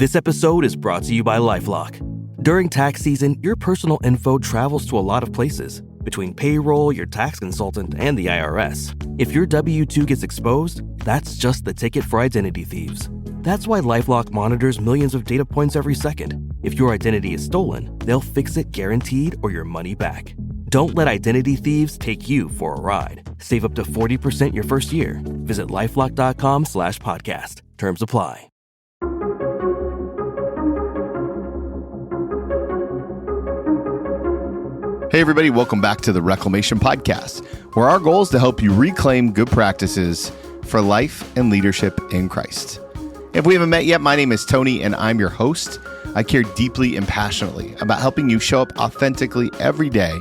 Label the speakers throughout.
Speaker 1: This episode is brought to you by LifeLock. During tax season, your personal info travels to a lot of places, between payroll, your tax consultant, and the IRS. If your W-2 gets exposed, that's just the ticket for identity thieves. That's why LifeLock monitors millions of data points every second. If your identity is stolen, they'll fix it guaranteed or your money back. Don't let identity thieves take you for a ride. Save up to 40% your first year. Visit LifeLock.com/podcast. Terms apply.
Speaker 2: Hey everybody, welcome back to the Reclamation Podcast, where our goal is to help you reclaim good practices for life and leadership in Christ. If we haven't met yet, my name is Tony and I'm your host. I care deeply and passionately about helping you show up authentically every day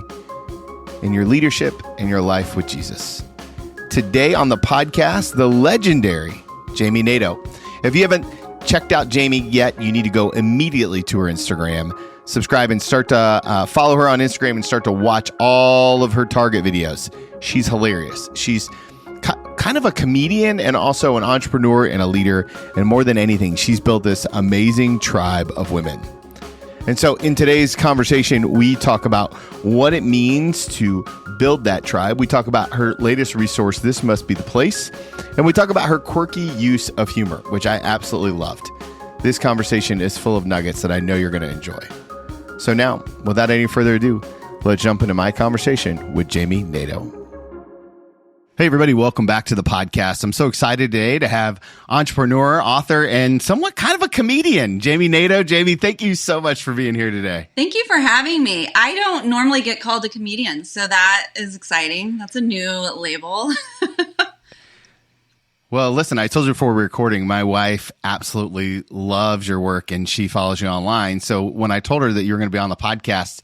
Speaker 2: in your leadership and your life with Jesus. Today on the podcast, the legendary Jami Nato. If you haven't checked out Jami yet, you need to go immediately to her Instagram, subscribe, and start to follow her on Instagram and start to watch all of her Target videos. She's hilarious. She's kind of a comedian and also an entrepreneur and a leader. And more than anything, she's built this amazing tribe of women. And so in today's conversation, we talk about what it means to build that tribe. We talk about her latest resource, This Must Be the Place. And we talk about her quirky use of humor, which I absolutely loved. This conversation is full of nuggets that I know you're going to enjoy. So now, without any further ado, let's jump into my conversation with Jami Nato. Hey everybody, welcome back to the podcast. I'm so excited today to have entrepreneur, author, and somewhat kind of a comedian, Jami Nato. Jami, thank you so much for being here today.
Speaker 3: Thank you for having me. I don't normally get called a comedian, so that is exciting. That's a new label.
Speaker 2: Well, listen, I told you before we were recording, my wife absolutely loves your work and she follows you online. So when I told her that you were going to be on the podcast,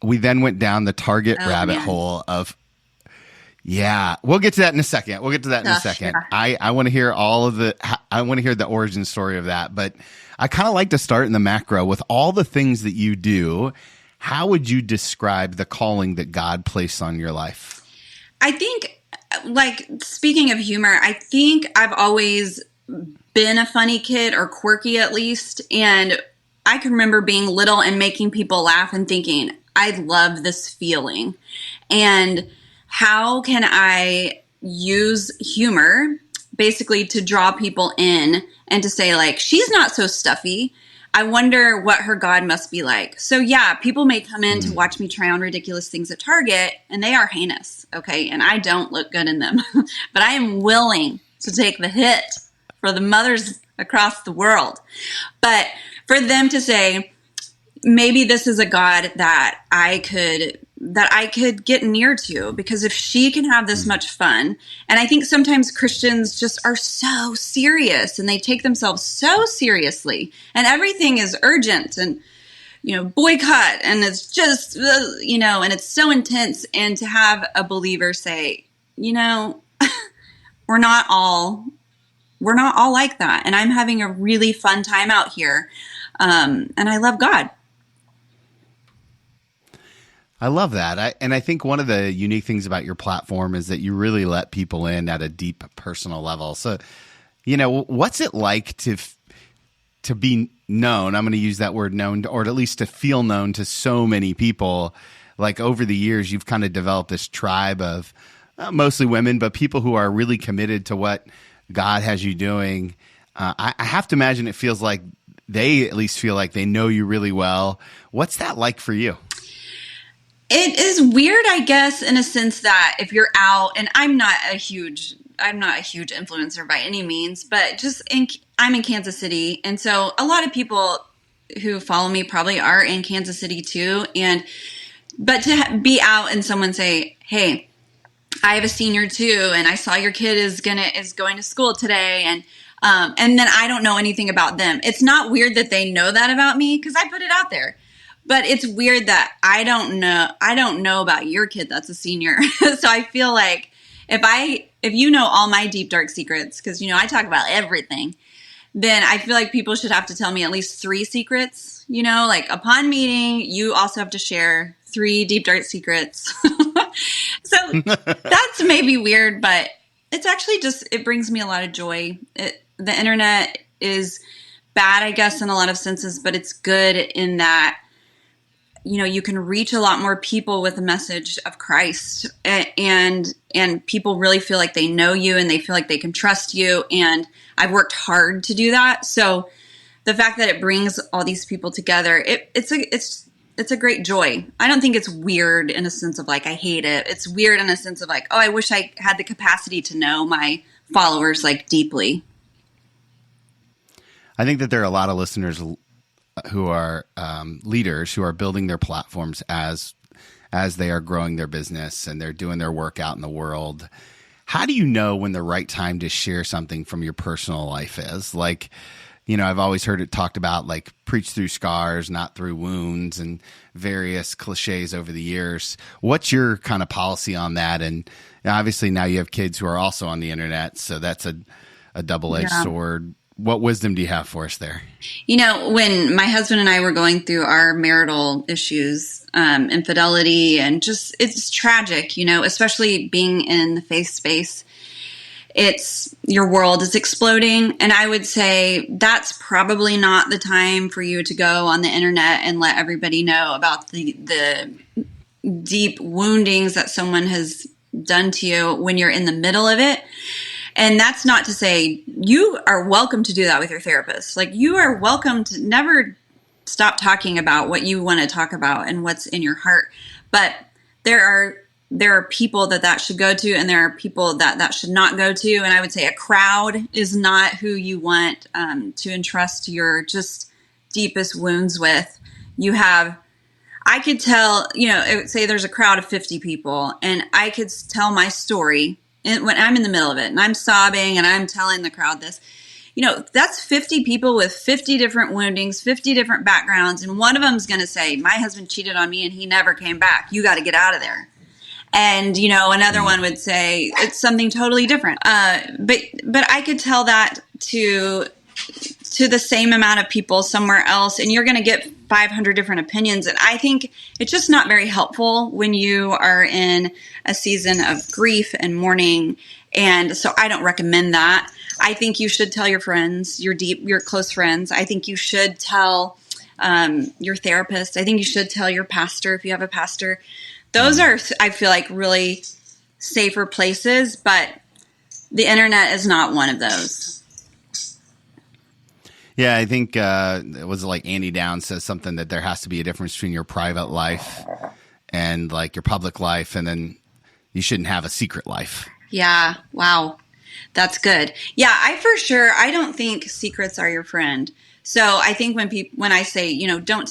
Speaker 2: we then went down the Target rabbit hole of, yeah, we'll get to that in a second. Sure. I want to hear I want to hear the origin story of that, but I kind of like to start in the macro with all the things that you do. How would you describe the calling that God placed on your life?
Speaker 3: I think, like, speaking of humor, I think I've always been a funny kid, or quirky at least. And I can remember being little and making people laugh and thinking, I love this feeling. And how can I use humor basically to draw people in and to say, like, she's not so stuffy. I wonder what her God must be like. So yeah, people may come in to watch me try on ridiculous things at Target, and they are heinous, okay? And I don't look good in them. But I am willing to take the hit for the mothers across the world. But for them to say, maybe this is a God that I could get near to, because if she can have this much fun, and I think sometimes Christians just are so serious and they take themselves so seriously and everything is urgent and, boycott, and it's just, and it's so intense. And to have a believer say, we're not all like that. And I'm having a really fun time out here. And I love God.
Speaker 2: I love that. I think one of the unique things about your platform is that you really let people in at a deep personal level. So, what's it like to be known? I'm going to use that word known, or at least to feel known to so many people. Like, over the years, you've kind of developed this tribe of mostly women, but people who are really committed to what God has you doing. I have to imagine it feels like they at least feel like they know you really well. What's that like for you?
Speaker 3: It is weird, I guess, in a sense that if you're out, and I'm not a huge influencer by any means, but I'm in Kansas City. And so a lot of people who follow me probably are in Kansas City too. But to be out and someone say, hey, I have a senior too, and I saw your kid is going to school today. And then I don't know anything about them. It's not weird that they know that about me, because I put it out there. But it's weird that I don't know about your kid that's a senior. So I feel like if you know all my deep, dark secrets, because, I talk about everything, then I feel like people should have to tell me at least 3 secrets. Like, upon meeting, you also have to share 3 deep, dark secrets. So that's maybe weird, but it's actually it brings me a lot of joy. The internet is bad, I guess, in a lot of senses, but it's good in that, you can reach a lot more people with the message of Christ, and people really feel like they know you and they feel like they can trust you. And I've worked hard to do that. So the fact that it brings all these people together, it's a great joy. I don't think it's weird in a sense of like, I hate it. It's weird in a sense of like, oh, I wish I had the capacity to know my followers like deeply.
Speaker 2: I think that there are a lot of listeners who are leaders who are building their platforms as they are growing their business and they're doing their work out in the world. How do you know when the right time to share something from your personal life is? Like, I've always heard it talked about like preach through scars, not through wounds, and various cliches over the years. What's your kind of policy on that? And obviously now you have kids who are also on the internet, so that's a double-edged sword. What wisdom do you have for us there?
Speaker 3: When my husband and I were going through our marital issues, infidelity, and just, it's tragic, especially being in the faith space. Your world is exploding. And I would say that's probably not the time for you to go on the internet and let everybody know about the deep woundings that someone has done to you when you're in the middle of it. And that's not to say you are welcome to do that with your therapist. Like, you are welcome to never stop talking about what you want to talk about and what's in your heart. But there are people that should go to, and there are people that should not go to. And I would say a crowd is not who you want to entrust your just deepest wounds with. I could tell, say there's a crowd of 50 people, and I could tell my story. And when I'm in the middle of it and I'm sobbing and I'm telling the crowd this, that's 50 people with 50 different woundings, 50 different backgrounds. And one of them is going to say, my husband cheated on me and he never came back. You got to get out of there. And, another one would say it's something totally different. But I could tell that to the same amount of people somewhere else, and you're going to get 500 different opinions. And I think it's just not very helpful when you are in a season of grief and mourning. And so I don't recommend that. I think you should tell your friends, your close friends. I think you should tell your therapist. I think you should tell your pastor if you have a pastor. Those are, I feel like, really safer places, but the internet is not one of those.
Speaker 2: Yeah, I think it was like Andy Downs says something that there has to be a difference between your private life and like your public life, and then you shouldn't have a secret life. Yeah.
Speaker 3: Wow. That's good. Yeah, I don't think secrets are your friend. So I think when I say, don't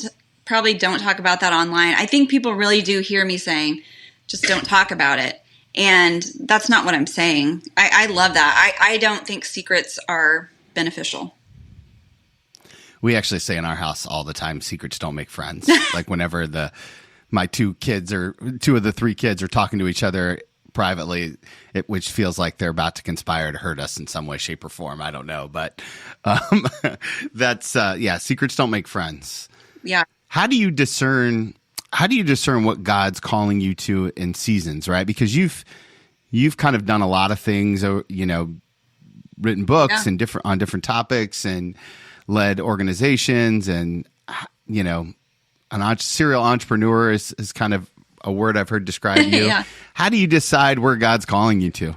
Speaker 3: talk about that online, I think people really do hear me saying, just don't talk about it. And that's not what I'm saying. I love that. I don't think secrets are beneficial.
Speaker 2: We actually say in our house all the time, secrets don't make friends. Like whenever my two of the three kids are talking to each other privately, which feels like they're about to conspire to hurt us in some way, shape, or form. I don't know, but that's secrets don't make friends.
Speaker 3: Yeah.
Speaker 2: How do you discern what God's calling you to in seasons, right? Because you've kind of done a lot of things, written books and on different topics, and led organizations, and serial entrepreneur is kind of a word I've heard describe you.
Speaker 3: Yeah.
Speaker 2: How do you decide where God's calling you to?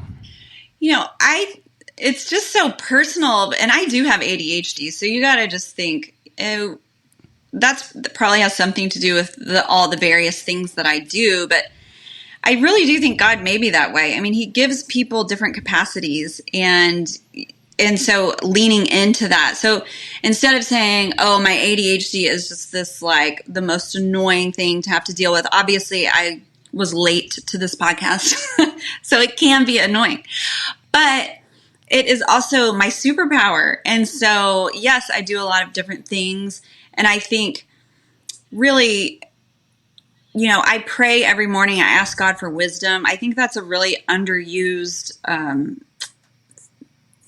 Speaker 3: It's just so personal, and I do have ADHD, so you got to just think, that's probably has something to do with all the various things that I do, but I really do think God made me that way. I mean, he gives people different capacities, and so leaning into that. So instead of saying, oh, my ADHD is just this like the most annoying thing to have to deal with. Obviously, I was late to this podcast, so it can be annoying. But it is also my superpower. And so, yes, I do a lot of different things. And I think really, I pray every morning. I ask God for wisdom. I think that's a really underused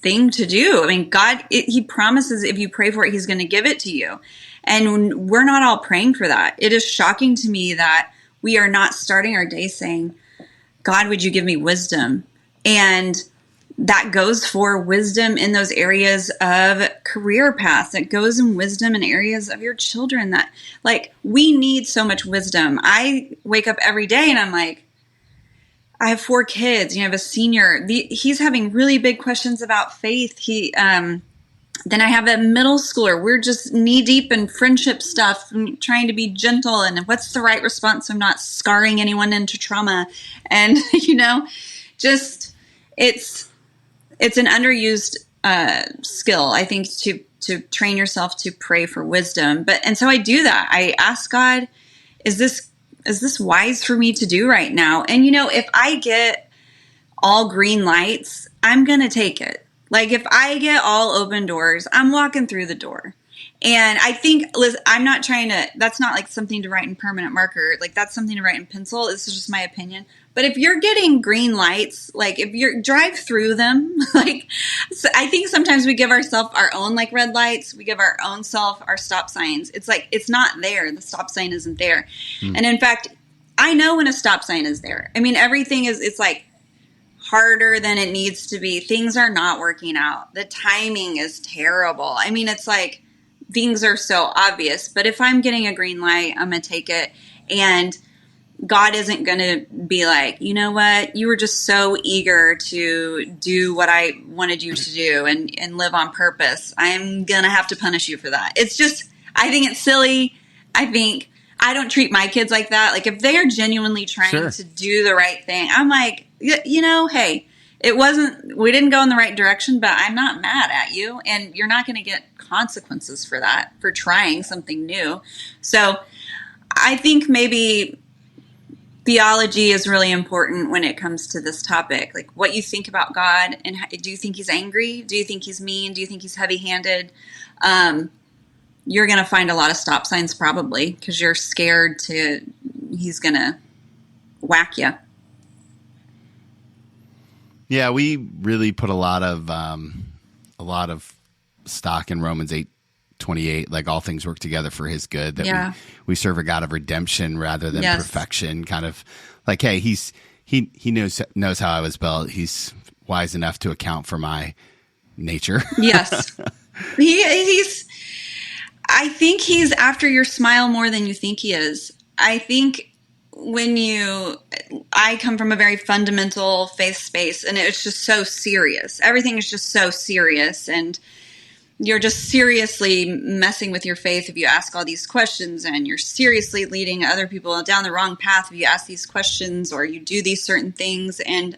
Speaker 3: thing to do. I mean, God, he promises if you pray for it, he's going to give it to you. And we're not all praying for that. It is shocking to me that we are not starting our day saying, God, would you give me wisdom? And that goes for wisdom in those areas of career paths, that goes in wisdom in areas of your children. That, like, we need so much wisdom. I wake up every day and I'm like, I have 4 kids. You know, I have a senior. He's having really big questions about faith. Then I have a middle schooler. We're just knee deep in friendship stuff, and trying to be gentle, and what's the right response so I'm not scarring anyone into trauma. And, you know, just it's an underused skill, I think, to train yourself to pray for wisdom. And so I do that. I ask God, is this wise for me to do right now? And, you know, if I get all green lights, I'm going to take it. Like, if I get all open doors, I'm walking through the door. And I think, Liz, I'm not trying to, that's not like something to write in permanent marker. Like, that's something to write in pencil. This is just my opinion. But if you're getting green lights, like, if you're drive through them, like, so I think sometimes we give ourselves our own, like, red lights. We give our own self our stop signs. It's like, it's not there. The stop sign isn't there. And in fact, I know when a stop sign is there. I mean, everything is, it's like harder than it needs to be. Things are not working out. The timing is terrible. I mean, it's like, things are so obvious. But if I'm getting a green light, I'm going to take it. And God isn't going to be like, you know what, you were just so eager to do what I wanted you to do and live on purpose. I'm going to have to punish you for that. It's just, I think it's silly. I think I don't treat my kids like that. Like, if they are genuinely trying to do the right thing, I'm like, you know, hey, we didn't go in the right direction, but I'm not mad at you. And you're not going to get consequences for that, for trying something new. So I think maybe theology is really important when it comes to this topic. Like, what you think about God, and do you think he's angry? Do you think he's mean? Do you think he's heavy-handed? You're going to find a lot of stop signs probably, because you're scared he's going to whack you.
Speaker 2: Yeah, we really put a lot of stock in Romans 8:28, like all things work together for his good, that we serve a God of redemption rather than perfection. Kind of like, hey, he knows how I was built. He's wise enough to account for my nature. Yes.
Speaker 3: I think he's after your smile more than you think he is. I think I come from a very fundamental faith space, and it's just so serious. Everything is just so serious, and you're just seriously messing with your faith if you ask all these questions, and you're seriously leading other people down the wrong path if you ask these questions or you do these certain things. And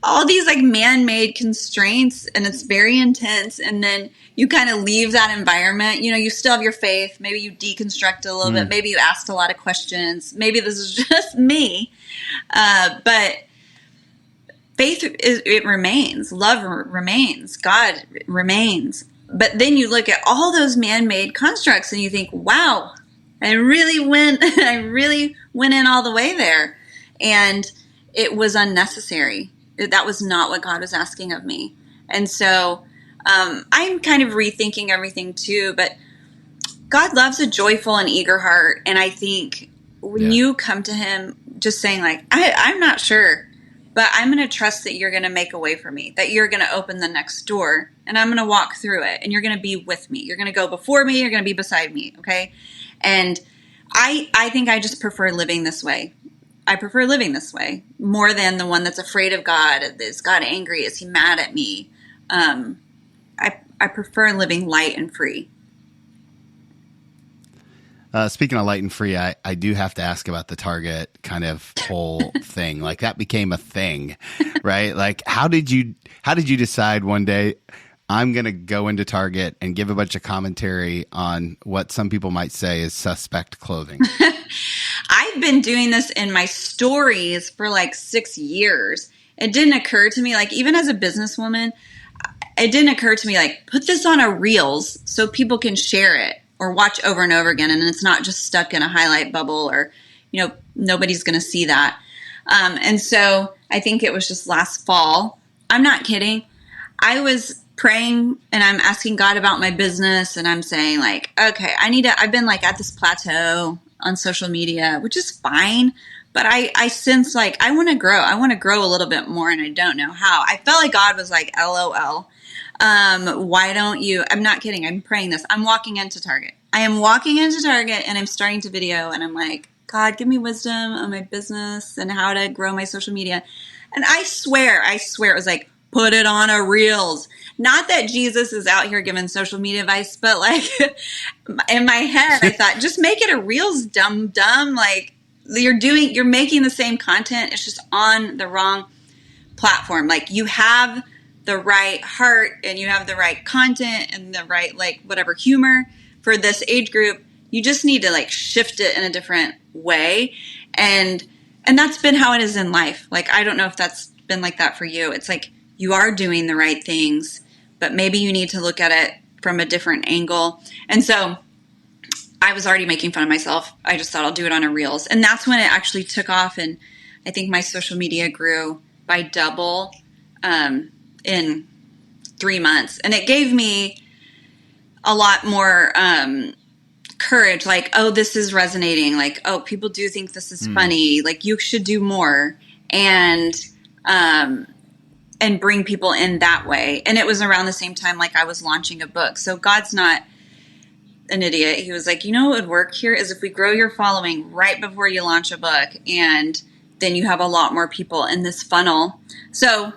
Speaker 3: all these like man-made constraints, and it's very intense. And then you kind of leave that environment. You know, you still have your faith. Maybe you deconstruct a little bit. Maybe you asked a lot of questions. Maybe this is just me. But faith, it remains. Love remains. God remains. But then you look at all those man-made constructs and you think, wow, I really went in all the way there. And it was unnecessary. That was not what God was asking of me. And so I'm kind of rethinking everything too. But God loves a joyful and eager heart. And I think when you come to him just saying like, I'm not sure, but I'm going to trust that you're going to make a way for me, that you're going to open the next door, and I'm going to walk through it, and you're going to be with me. You're going to go before me. You're going to be beside me, okay? And I think I just prefer living this way. I prefer living this way more than the one that's afraid of God. Is God angry? Is he mad at me? I prefer living light and free.
Speaker 2: Speaking of light and free, I do have to ask about the Target kind of whole thing. Like, that became a thing, right? Like, how did you decide one day I'm going to go into Target and give a bunch of commentary on what some people might say is suspect clothing?
Speaker 3: I've been doing this in my stories for like 6 years. It didn't occur to me, like, even as a businesswoman, it didn't occur to me, like, put this on a Reels so people can share it or watch over and over again, and it's not just stuck in a highlight bubble, or, you know, nobody's going to see that. And so I think it was just last fall. I'm not kidding. I was praying and I'm asking God about my business, and I'm saying like, okay, I've been like at this plateau on social media, which is fine, But I sense like I want to grow. I want to grow a little bit more, and I don't know how. I felt like God was like, LOL. Why don't you? I'm not kidding. I'm praying this. I'm walking into Target. I am walking into Target, and I'm starting to video, and I'm like, God, give me wisdom on my business and how to grow my social media. And I swear it was like, put it on a Reels. Not that Jesus is out here giving social media advice, but like in my head, I thought, just make it a Reels, dumb. Like you're making the same content. It's just on the wrong platform. Like you have the right heart and you have the right content and the right, like whatever humor for this age group. You just need to like shift it in a different way. And that's been how it is in life. Like, I don't know if that's been like that for you. It's like you are doing the right things, but maybe you need to look at it from a different angle. And so I was already making fun of myself. I just thought I'll do it on a Reels. And that's when it actually took off. And I think my social media grew by double in 3 months. And it gave me a lot more courage. Like, oh, this is resonating. Like, oh, people do think this is funny. Like, you should do more. And bring people in that way. And it was around the same time like I was launching a book. So God's not an idiot. He was like, you know what would work here is if we grow your following right before you launch a book, and then you have a lot more people in this funnel. So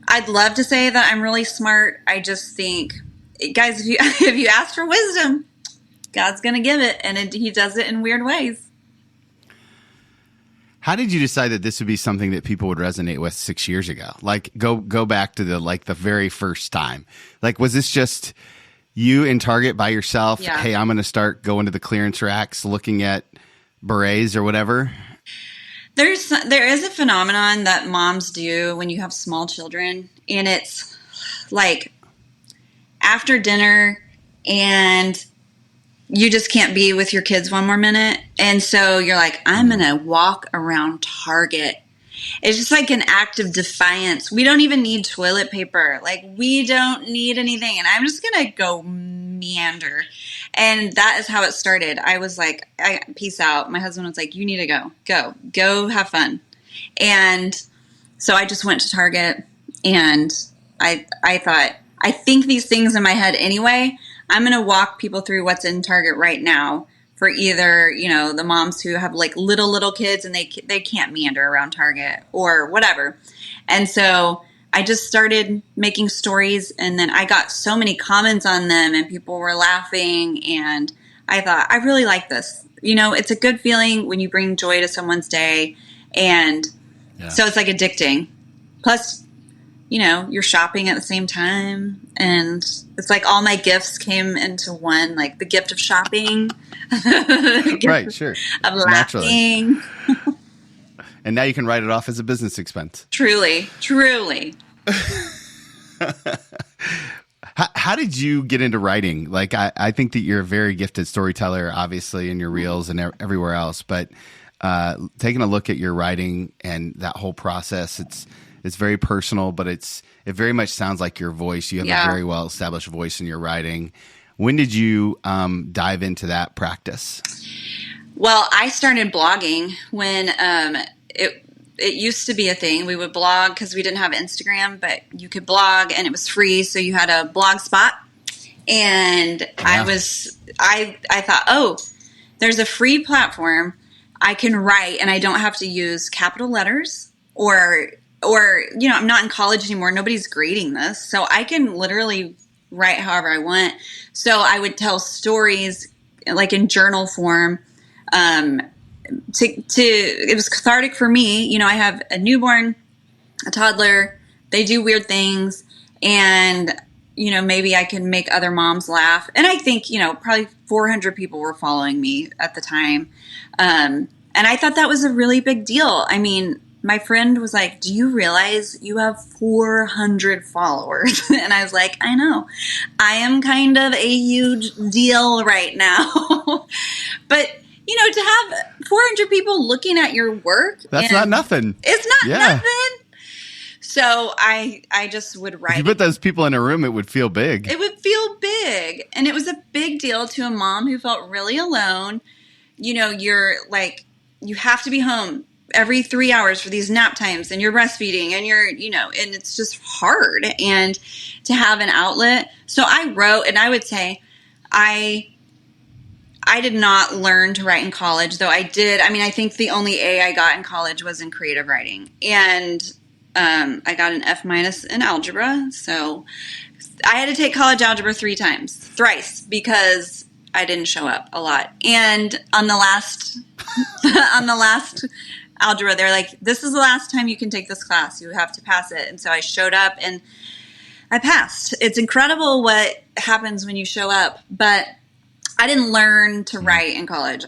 Speaker 3: I'd love to say that I'm really smart. I just think, guys, if you ask for wisdom, God's going to give it, and he does it in weird ways.
Speaker 2: How did you decide that this would be something that people would resonate with 6 years ago? Like go back to the very first time. Like, was this just you in Target by yourself?
Speaker 3: Yeah.
Speaker 2: Hey, I'm going to start going to the clearance racks, looking at berets or whatever.
Speaker 3: There is a phenomenon that moms do when you have small children, and it's like after dinner and you just can't be with your kids one more minute. And so you're like, I'm going to walk around Target. It's just like an act of defiance. We don't even need toilet paper. Like, we don't need anything. And I'm just going to go meander. And that is how it started. I was like, peace out. My husband was like, you need to go have fun. And so I just went to Target, and I thought, I think these things in my head anyway. I'm going to walk people through what's in Target right now for either, the moms who have like little kids and they can't meander around Target or whatever. And so I just started making stories, and then I got so many comments on them and people were laughing, and I thought, I really like this. It's a good feeling when you bring joy to someone's day. And so it's like addicting. Plus, you're shopping at the same time, and it's like all my gifts came into one, like the gift of shopping.
Speaker 2: Right, sure.
Speaker 3: Of laughing.
Speaker 2: And now you can write it off as a business expense.
Speaker 3: Truly.
Speaker 2: How did you get into writing? Like, I think that you're a very gifted storyteller, obviously, in your reels and everywhere else, but taking a look at your writing and that whole process, it's very personal, but it very much sounds like your voice. You have a very well-established voice in your writing. When did you dive into that practice?
Speaker 3: Well, I started blogging when it used to be a thing. We would blog because we didn't have Instagram, but you could blog, and it was free, so you had a blog spot. And I thought, oh, there's a free platform. I can write, and I don't have to use capital letters or I'm not in college anymore. Nobody's grading this. So I can literally write however I want. So I would tell stories like in journal form. It was cathartic for me. I have a newborn, a toddler. They do weird things, and maybe I can make other moms laugh. And I think probably 400 people were following me at the time, and I thought that was a really big deal. I mean, my friend was like, do you realize you have 400 followers? And I was like, I know. I am kind of a huge deal right now. But, to have 400 people looking at your work.
Speaker 2: That's not nothing.
Speaker 3: It's not nothing. So I just would write.
Speaker 2: If you put those people in a room, it would feel big.
Speaker 3: It would feel big. And it was a big deal to a mom who felt really alone. You're like, you have to be home every 3 hours for these nap times, and you're breastfeeding, and you're, and it's just hard, and to have an outlet. So I wrote, and I would say I did not learn to write in college, though I did. I mean, I think the only A I got in college was in creative writing. And I got an F- in algebra. So I had to take college algebra thrice, because I didn't show up a lot. And on the last, on the last algebra, they're like, this is the last time you can take this class. You have to pass it. And so I showed up and I passed. It's incredible what happens when you show up, but I didn't learn to write in college.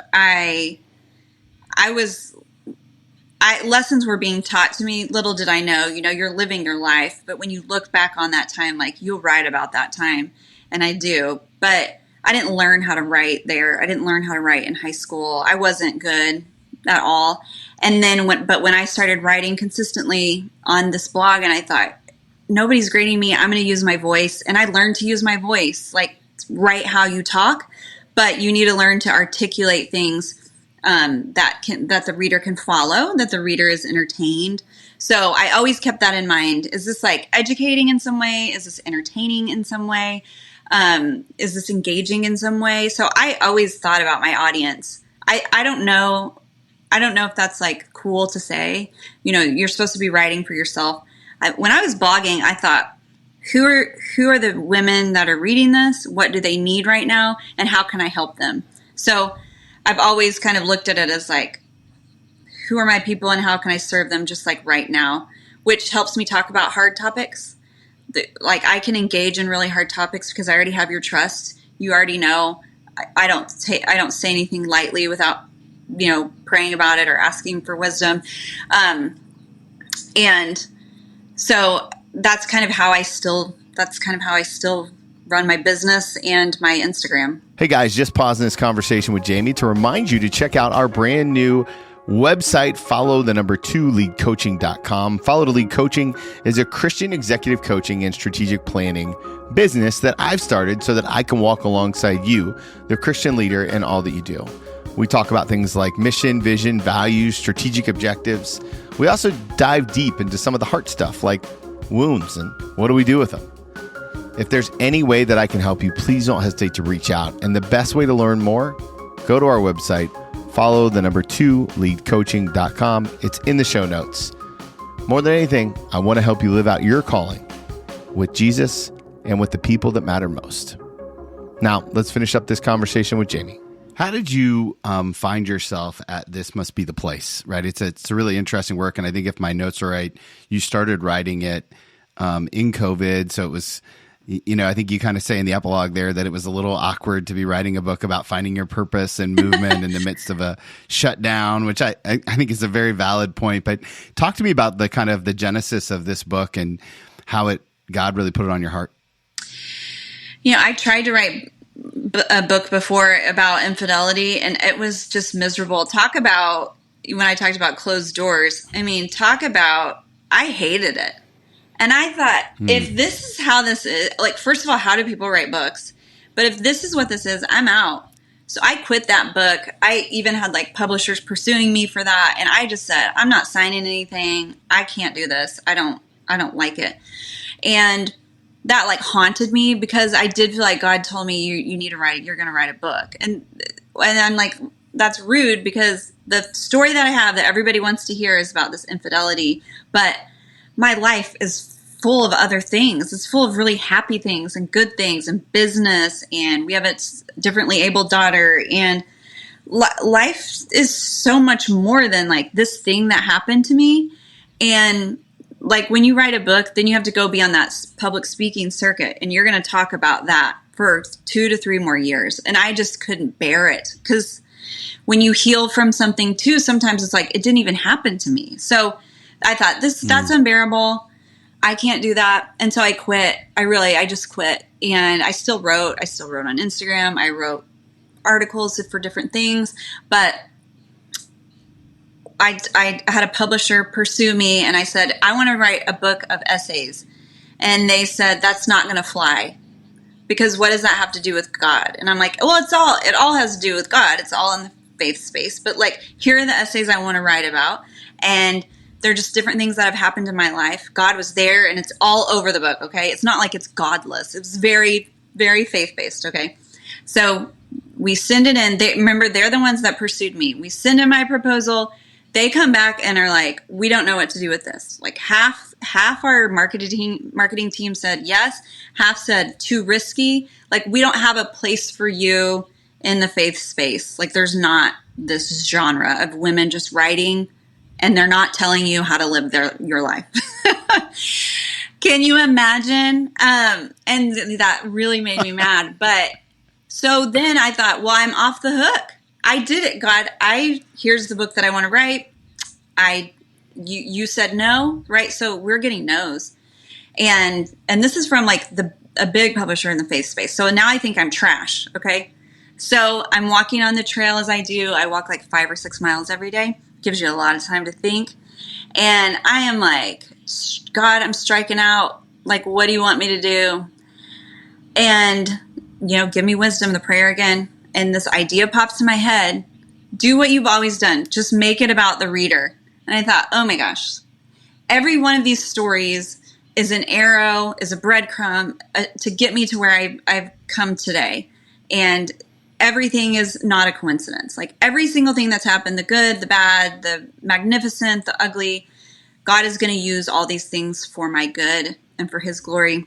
Speaker 3: Lessons were being taught to me. Little did I know, you're living your life. But when you look back on that time, like, you'll write about that time. And I do. But I didn't learn how to write there. I didn't learn how to write in high school. I wasn't good at all. And then when I started writing consistently on this blog, and I thought, nobody's grading me, I'm going to use my voice. And I learned to use my voice, like, write how you talk. But you need to learn to articulate things that the reader can follow, that the reader is entertained. So I always kept that in mind. Is this like educating in some way? Is this entertaining in some way? Is this engaging in some way? So I always thought about my audience. I don't know. I don't know if that's like cool to say. You're supposed to be writing for yourself. When I was blogging, I thought, who are the women that are reading this? What do they need right now? And how can I help them? So I've always kind of looked at it as like, who are my people and how can I serve them just like right now? Which helps me talk about hard topics. Like, I can engage in really hard topics because I already have your trust. You already know. I don't say anything lightly without, praying about it or asking for wisdom. And so that's kind of how I still run my business and my Instagram.
Speaker 2: Hey guys, just pausing this conversation with Jami to remind you to check out our brand new website, follow2leadcoaching.com. Follow to Lead Coaching is a Christian executive coaching and strategic planning business that I've started so that I can walk alongside you, the Christian leader, in all that you do. We talk about things like mission, vision, values, strategic objectives. We also dive deep into some of the heart stuff like wounds and what do we do with them. If there's any way that I can help you, please don't hesitate to reach out. And the best way to learn more, go to our website, follow 2leadcoaching.com. It's in the show notes. More than anything, I want to help you live out your calling with Jesus and with the people that matter most. Now, let's finish up this conversation with Jami. How did you find yourself at This Must Be the Place, right? It's a really interesting work. And I think if my notes are right, you started writing it in COVID. So it was, I think you kind of say in the epilogue there that it was a little awkward to be writing a book about finding your purpose and movement in the midst of a shutdown, which I think is a very valid point. But talk to me about the kind of the genesis of this book and how God really put it on your heart.
Speaker 3: I tried to write a book before about infidelity, and it was just miserable. Talk about, when I talked about closed doors, I hated it. And I thought, if this is how this is, like, first of all, how do people write books? But if this is what this is, I'm out. So I quit that book. I even had like publishers pursuing me for that. And I just said, I'm not signing anything. I can't do this. I don't like it. And that like haunted me because I did feel like God told me you need to write, you're going to write a book. And I'm like, that's rude because the story that I have that everybody wants to hear is about this infidelity. But my life is full of other things. It's full of really happy things and good things and business. And we have a differently abled daughter. And life is so much more than like this thing that happened to me. And like when you write a book, then you have to go be on that public speaking circuit and you're going to talk about that for 2 to 3 more years. And I just couldn't bear it because when you heal from something too, sometimes it's like, it didn't even happen to me. So I thought that's unbearable. I can't do that. And so I quit. I just quit. And I still wrote on Instagram. I wrote articles for different things, but I had a publisher pursue me and I said, I want to write a book of essays. And they said, that's not going to fly because what does that have to do with God? And I'm like, well, it all has to do with God. It's all in the faith space. But like, here are the essays I want to write about. And they're just different things that have happened in my life. God was there, and it's all over the book, okay? It's not like it's godless. It was very, very faith-based, okay? So we send it in. Remember, they're the ones that pursued me. We send in my proposal. They come back and are like, we don't know what to do with this. Like half our marketing team said yes, half said too risky. Like, we don't have a place for you in the faith space. Like, there's not this genre of women just writing, and they're not telling you how to live your life. Can you imagine? And that really made me mad. But so then I thought, well, I'm off the hook. I did it, God. Here's the book that I want to write. You said no, right? So we're getting no's. And this is from like a big publisher in the faith space. So now I think I'm trash. Okay. So I'm walking on the trail as I do. I walk like 5 or 6 miles every day. Gives you a lot of time to think. And I am like, God, I'm striking out. Like, what do you want me to do? And, give me wisdom, the prayer again. And this idea pops in my head. Do what you've always done. Just make it about the reader. And I thought, oh my gosh, every one of these stories is an arrow, is a breadcrumb to get me to where I've come today. And everything is not a coincidence. Like, every single thing that's happened, the good, the bad, the magnificent, the ugly, God is going to use all these things for my good and for his glory.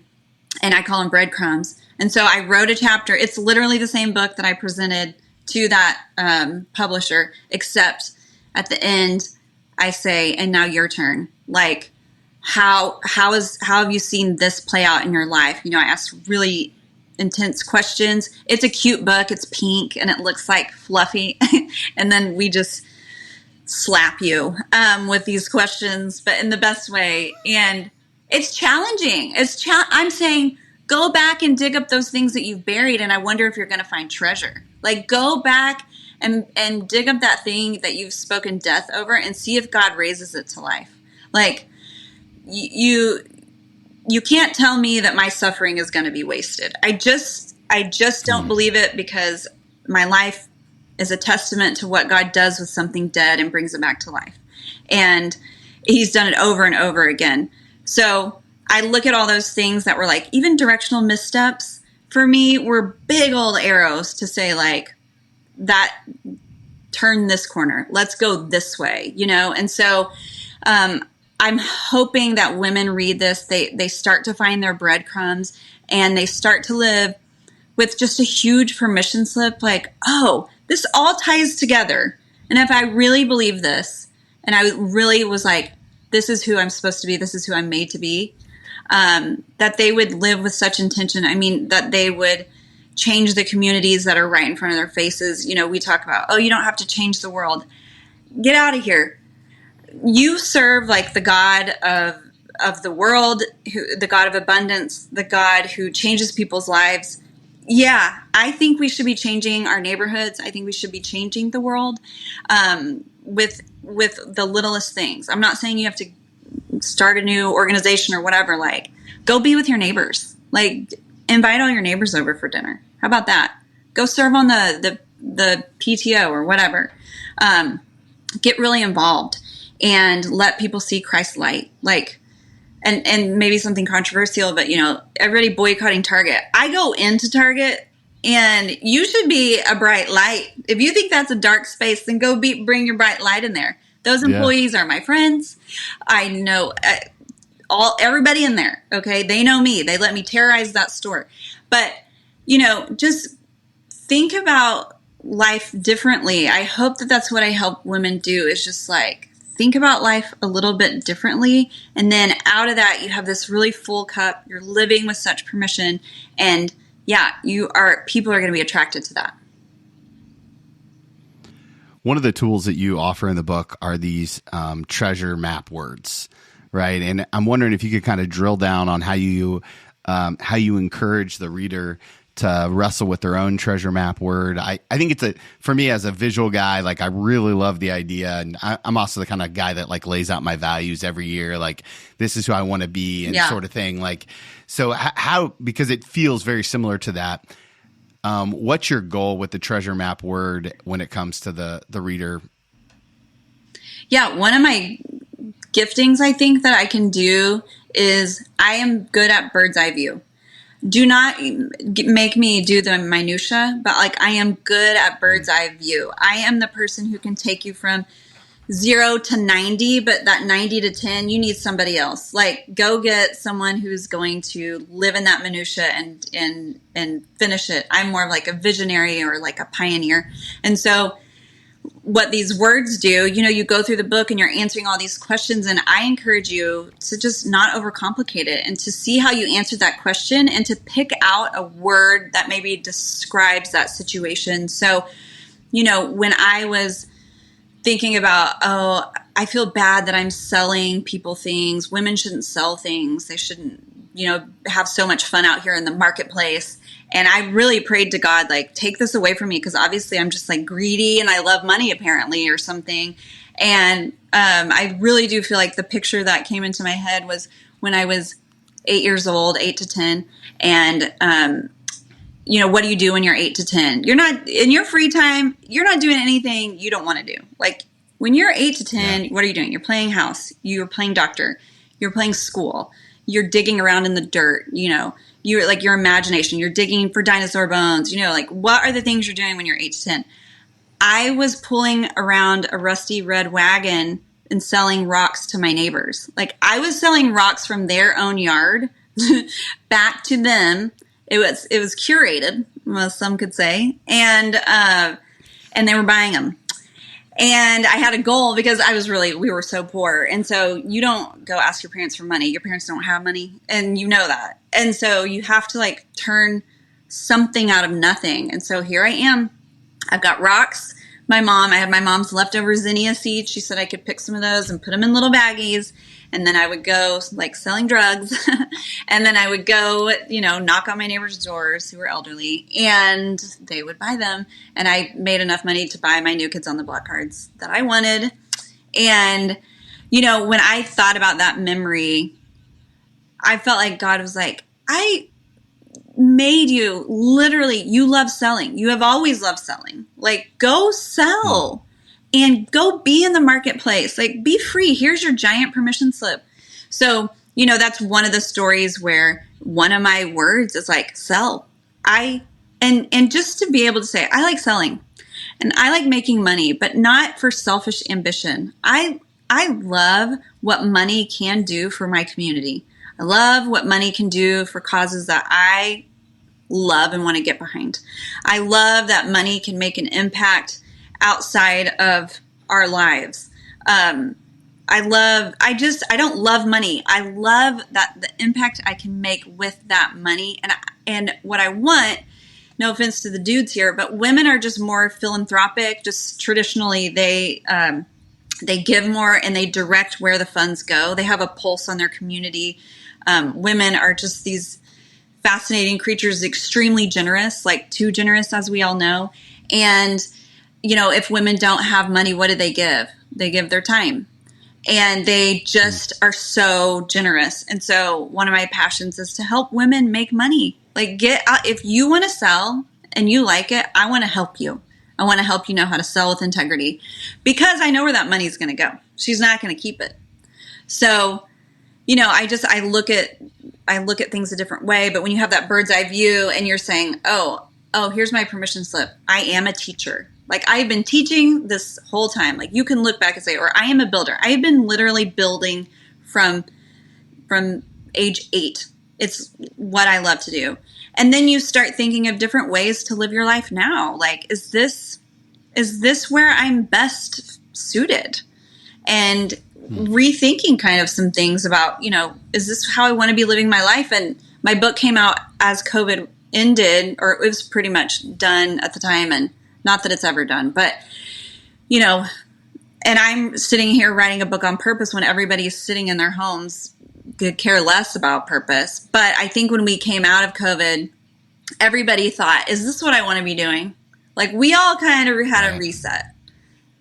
Speaker 3: And I call them breadcrumbs. And so I wrote a chapter. It's literally the same book that I presented to that publisher, except at the end I say, and now your turn. Like, how have you seen this play out in your life? I asked really intense questions. It's a cute book. It's pink and it looks like fluffy. And then we just slap you with these questions, but in the best way. And it's challenging. I'm saying, go back and dig up those things that you've buried, and I wonder if you're going to find treasure. Like, go back and dig up that thing that you've spoken death over and see if God raises it to life. Like, you can't tell me that my suffering is going to be wasted. I just don't believe it, because my life is a testament to what God does with something dead and brings it back to life. And he's done it over and over again. So I look at all those things that were like, even directional missteps for me were big old arrows to say, like, that turn this corner, let's go this way, And so I'm hoping that women read this, they start to find their breadcrumbs, and they start to live with just a huge permission slip, like, oh, this all ties together. And if I really believe this, and I really was like, this is who I'm supposed to be, this is who I'm made to be, that they would live with such intention. I mean, that they would change the communities that are right in front of their faces. We talk about, oh, you don't have to change the world. Get out of here. You serve like the God of the world, the God of abundance, the God who changes people's lives. Yeah, I think we should be changing our neighborhoods. I think we should be changing the world with the littlest things. I'm not saying you have to start a new organization or whatever. Like, go be with your neighbors. Like, invite all your neighbors over for dinner. How about that? Go serve on the PTO or whatever. Get really involved and let people see Christ's light. Like, and maybe something controversial, but everybody boycotting Target. I go into Target, and you should be a bright light. If you think that's a dark space, then go bring your bright light in there. Those employees are my friends. I know everybody in there. Okay, they know me. They let me terrorize that store. But just think about life differently. I hope that that's what I help women do. Is just like, think about life a little bit differently. And then out of that, you have this really full cup. You're living with such permission. And people are going to be attracted to that.
Speaker 2: One of the tools that you offer in the book are these treasure map words, right? And I'm wondering if you could kind of drill down on how you encourage the reader to wrestle with their own treasure map word. I think for me as a visual guy, like, I really love the idea. And I'm also the kind of guy that like lays out my values every year. Like, this is who I want to be and sort of thing. Like, so because it feels very similar to that. What's your goal with the treasure map word when it comes to the reader?
Speaker 3: Yeah, one of my giftings I think that I can do is I am good at bird's eye view. Do not make me do the minutia, but like I am good at bird's eye view. I am the person who can take you from 0 to 90, but that 90 to 10, you need somebody else. Like, go get someone who's going to live in that minutia and finish it. I'm more of like a visionary or like a pioneer. And so what these words do, you go through the book and you're answering all these questions, and I encourage you to just not overcomplicate it and to see how you answer that question and to pick out a word that maybe describes that situation. So, when I was thinking about, I feel bad that I'm selling people things. Women shouldn't sell things. They shouldn't, have so much fun out here in the marketplace. And I really prayed to God, like, take this away from me, because obviously I'm just like greedy and I love money apparently or something. And I really do feel like the picture that came into my head was when I was 8 years old, 8 to 10. And, what do you do when you're 8 to 10? You're not in your free time. You're not doing anything you don't want to do. Like, when you're 8 to 10, What are you doing? You're playing house. You're playing doctor. You're playing school. You're digging around in the dirt. You're like your imagination. You're digging for dinosaur bones. Like, what are the things you're doing when you're 8 to 10? I was pulling around a rusty red wagon and selling rocks to my neighbors. Like, I was selling rocks from their own yard back to them. It was curated, well, some could say, and they were buying them. And I had a goal because we were so poor. And so you don't go ask your parents for money. Your parents don't have money, and you know that. And so you have to like turn something out of nothing. And so here I am. I've got rocks. I had my mom's leftover zinnia seeds. She said I could pick some of those and put them in little baggies. And then I would go like selling drugs. And then I would go, knock on my neighbors' doors who were elderly, and they would buy them. And I made enough money to buy my New Kids on the Block cards that I wanted. And, when I thought about that memory, I felt like God was like, I made you, literally, you love selling. You have always loved selling. Like, go sell. And go be in the marketplace. Like, be free. Here's your giant permission slip. So, that's one of the stories where one of my words is like, sell. And just to be able to say, I like selling and I like making money, but not for selfish ambition. I love what money can do for my community. I love what money can do for causes that I love and want to get behind. I love that money can make an impact outside of our lives. I don't love money. I love that the impact I can make with that money. And what I want, no offense to the dudes here, but women are just more philanthropic. Just traditionally, they give more and they direct where the funds go. They have a pulse on their community. Women are just these fascinating creatures, extremely generous, like too generous, as we all know. And if women don't have money, what do they give? They give their time. And they just are so generous. And so one of my passions is to help women make money. Like, get out. If you want to sell and you like it, I want to help you. I want to help you know how to sell with integrity, because I know where that money is going to go. She's not going to keep it. So, I look at things a different way. But when you have that bird's eye view and you're saying, oh, here's my permission slip. I am a teacher. Like, I've been teaching this whole time. Like, you can look back and say, or I am a builder. I have been literally building from age 8. It's what I love to do. And then you start thinking of different ways to live your life now. Like, is this where I'm best suited? And rethinking kind of some things about, is this how I want to be living my life? And my book came out as COVID ended, or it was pretty much done at the time. And not that it's ever done, but, and I'm sitting here writing a book on purpose when everybody's sitting in their homes, could care less about purpose. But I think when we came out of COVID, everybody thought, is this what I want to be doing? Like, we all kind of had a reset.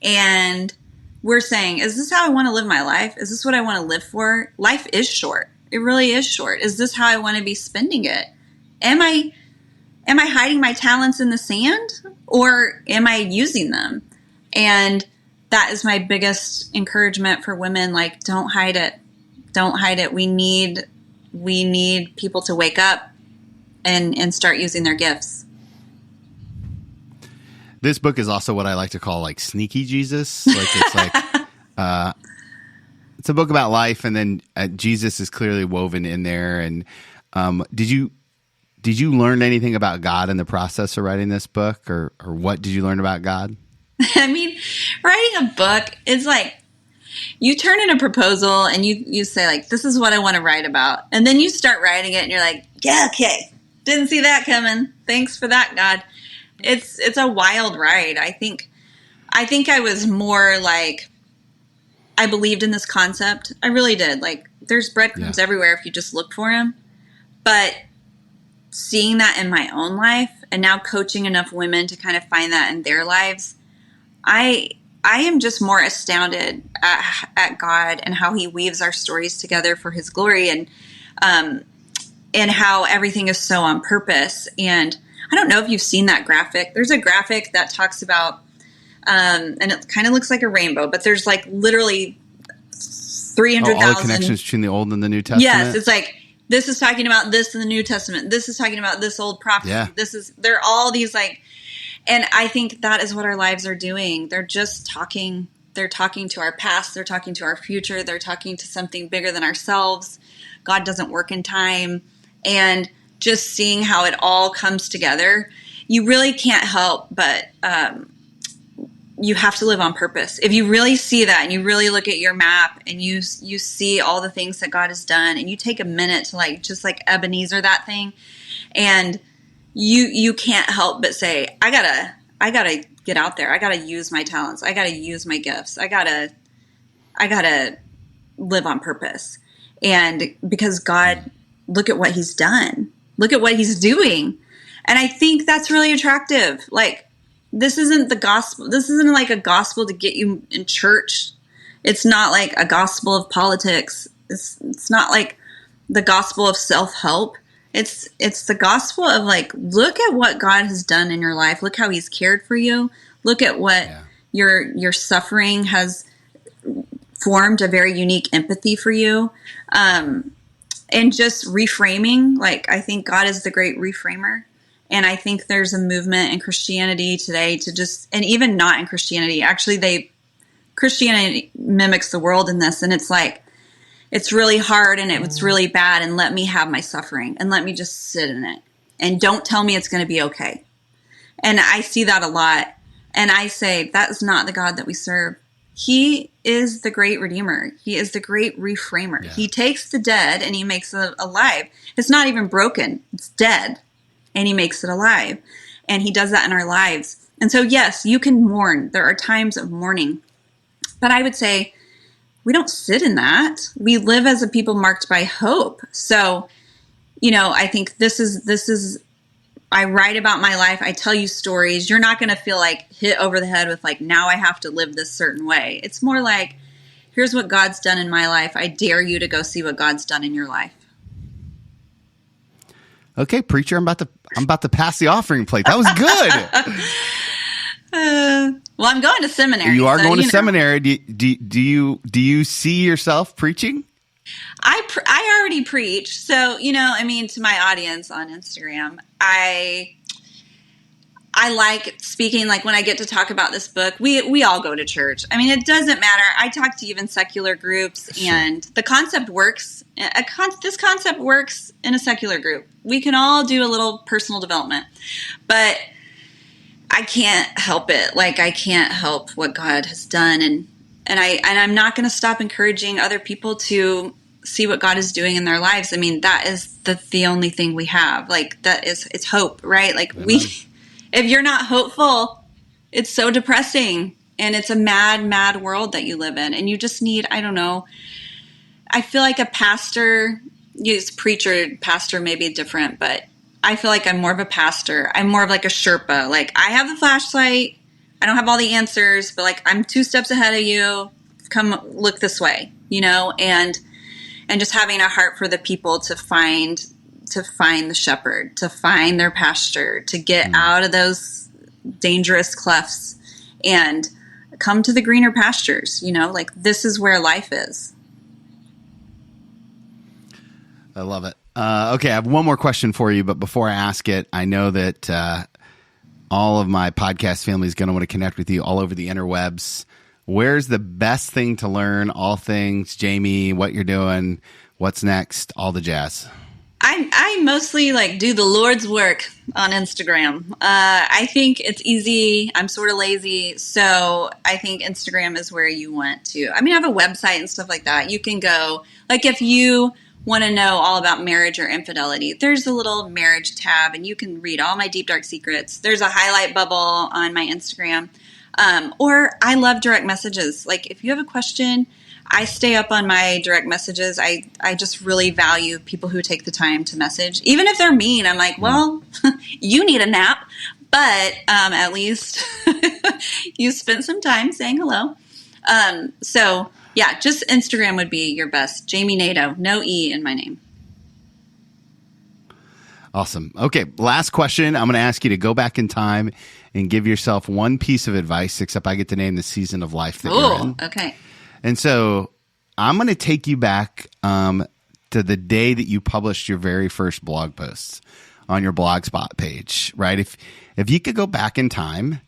Speaker 3: And we're saying, is this how I want to live my life? Is this what I want to live for? Life is short. It really is short. Is this how I want to be spending it? Am I hiding my talents in the sand, or am I using them? And that is my biggest encouragement for women. Like, don't hide it. Don't hide it. We need people to wake up and start using their gifts.
Speaker 2: This book is also what I like to call like sneaky Jesus. Like it's like it's a book about life, and then Jesus is clearly woven in there. And did you learn anything about God in the process of writing this book, or what did you learn about God?
Speaker 3: I mean, writing a book is like, you turn in a proposal and you say like, this is what I want to write about. And then you start writing it and you're like, yeah, okay. Didn't see that coming. Thanks for that, God. It's a wild ride. I think I was more like, I believed in this concept. I really did. Like, there's breadcrumbs everywhere if you just look for them. But seeing that in my own life, and now coaching enough women to kind of find that in their lives, I am just more astounded at God and how he weaves our stories together for his glory, and how everything is so on purpose. And I don't know if you've seen that graphic. There's a graphic that talks about, and it kind of looks like a rainbow, but there's like literally 300,000.
Speaker 2: All the connections between the Old and the New Testament?
Speaker 3: Yes, it's like, this is talking about this in the New Testament. This is talking about this old prophecy.
Speaker 2: Yeah.
Speaker 3: They're all these like, and I think that is what our lives are doing. They're just talking. They're talking to our past. They're talking to our future. They're talking to something bigger than ourselves. God doesn't work in time. And just seeing how it all comes together, you really can't help but you have to live on purpose. If you really see that and you really look at your map and you see all the things that God has done, and you take a minute to like, just like Ebenezer that thing, and you can't help but say, I gotta get out there. I gotta use my talents. I gotta use my gifts. I gotta live on purpose. And because God, look at what he's done. Look at what he's doing. And I think that's really attractive. Like, this isn't the gospel. This isn't like a gospel to get you in church. It's not like a gospel of politics. It's not like the gospel of self-help. It's the gospel of like, look at what God has done in your life. Look how he's cared for you. Look at what your suffering has formed a very unique empathy for you. And just reframing, like, I think God is the great reframer. And I think there's a movement in Christianity today to just, and even not in Christianity, actually Christianity mimics the world in this. And it's like, it's really hard and it's really bad, and let me have my suffering and let me just sit in it and don't tell me it's going to be okay. And I see that a lot. And I say, that is not the God that we serve. He is the great redeemer. He is the great reframer. Yeah. He takes the dead and he makes it alive. It's not even broken. It's dead. And he makes it alive. And he does that in our lives. And so, yes, you can mourn. There are times of mourning. But I would say we don't sit in that. We live as a people marked by hope. So, I think this is, I write about my life. I tell you stories. You're not going to feel like hit over the head with like, now I have to live this certain way. It's more like, here's what God's done in my life. I dare you to go see what God's done in your life.
Speaker 2: Okay, preacher, I'm about to pass the offering plate. That was good.
Speaker 3: Well, I'm going to seminary.
Speaker 2: You are going to seminary. Do you see yourself preaching?
Speaker 3: I already preach. So, to my audience on Instagram, I like speaking, like when I get to talk about this book, we all go to church. I mean, it doesn't matter. I talk to even secular groups, and the concept works. This concept works in a secular group. We can all do a little personal development, but I can't help it. Like, I can't help what God has done. And I'm not going to stop encouraging other people to see what God is doing in their lives. I mean, that is the only thing we have. Like, it's hope, right? Like,
Speaker 2: Amen.
Speaker 3: If you're not hopeful, it's so depressing, and it's a mad, mad world that you live in. And you just need, I don't know, I feel like a pastor, preacher, pastor may be different, but I feel like I'm more of a pastor. I'm more of like a Sherpa. Like, I have the flashlight. I don't have all the answers, but like, I'm 2 steps ahead of you. Come look this way, and just having a heart for the people to find the shepherd, to find their pasture, to get out of those dangerous clefts and come to the greener pastures, like this is where life is.
Speaker 2: I love it. Okay, I have one more question for you, but before I ask it, I know that all of my podcast family is going to want to connect with you all over the interwebs. Where's the best thing to learn all things Jami, what you're doing, what's next, all the jazz?
Speaker 3: I mostly do the Lord's work on Instagram. I think it's easy. I'm sort of lazy. So I think Instagram is where you want to. I have a website and stuff like that. You can go, if you want to know all about marriage or infidelity, there's a little marriage tab and you can read all my deep, dark secrets. There's a highlight bubble on my Instagram. Or I love direct messages. If you have a question, I stay up on my direct messages. I just really value people who take the time to message. Even if they're mean, I'm like, well, you need a nap, but at least you spent some time saying hello. So yeah, just Instagram would be your best. Jami Nato, no E in my name.
Speaker 2: Awesome. Okay, last question. I'm going to ask you to go back in time and give yourself one piece of advice, except I get to name the season of life that you're in.
Speaker 3: Okay.
Speaker 2: And so I'm going to take you back to the day that you published your very first blog posts on your Blogspot page, right? If you could go back in time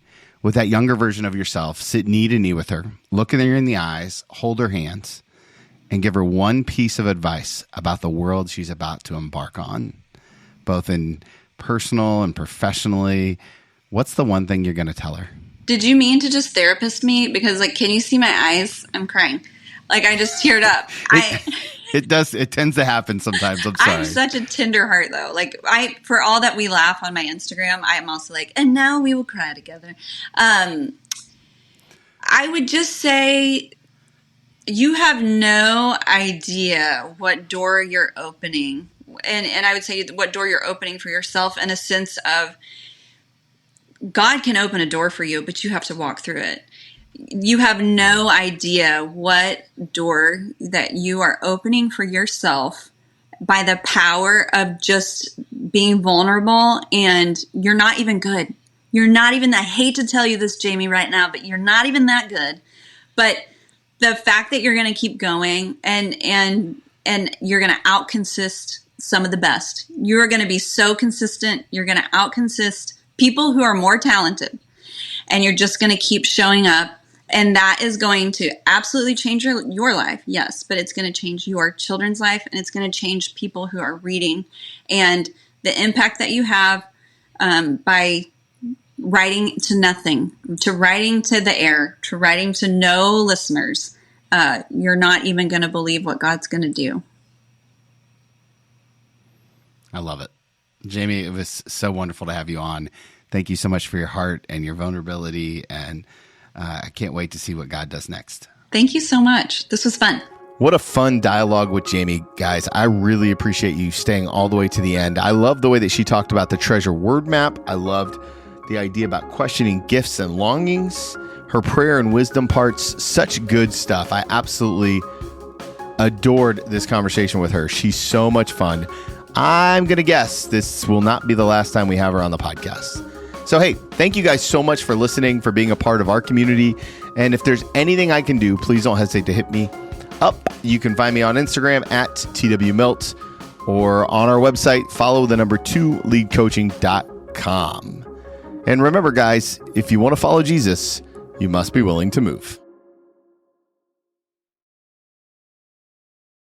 Speaker 2: with that younger version of yourself, sit knee to knee with her, look at her in the eyes, hold her hands, and give her one piece of advice about the world she's about to embark on, both in personal and professionally, what's the one thing you're going to tell her?
Speaker 3: Did you mean to just therapist me? Because can you see my eyes? I'm crying. I just teared up.
Speaker 2: It does. It tends to happen sometimes. I'm sorry.
Speaker 3: I'm such a tender heart, though. For all that we laugh on my Instagram, I'm also and now we will cry together. I would just say you have no idea what door you're opening. And I would say what door you're opening for yourself in a sense of God can open a door for you, but you have to walk through it. You have no idea what door that you are opening for yourself by the power of just being vulnerable, and you're not even good. You're not even, I hate to tell you this, Jami, right now, but you're not even that good. But the fact that you're going to keep going and you're going to outconsist some of the best. You're going to be so consistent. You're going to outconsist people who are more talented, and you're just going to keep showing up. And that is going to absolutely change your life, yes, but it's going to change your children's life, and it's going to change people who are reading. And the impact that you have by writing to nothing, to writing to the air, to writing to no listeners, you're not even going to believe what God's going to do.
Speaker 2: I love it. Jami, it was so wonderful to have you on. Thank you so much for your heart and your vulnerability, and I can't wait to see what God does next.
Speaker 3: Thank you so much. This was fun.
Speaker 2: What a fun dialogue with Jami, guys. I really appreciate you staying all the way to the end. I love the way that she talked about the treasure word map. I loved the idea about questioning gifts and longings, her prayer and wisdom parts, such good stuff. I absolutely adored this conversation with her. She's so much fun. I'm going to guess this will not be the last time we have her on the podcast. So, hey, thank you guys so much for listening, for being a part of our community. And if there's anything I can do, please don't hesitate to hit me up. You can find me on Instagram at twmilt or on our website, follow the number 2leadcoaching.com. And remember, guys, if you want to follow Jesus, you must be willing to move.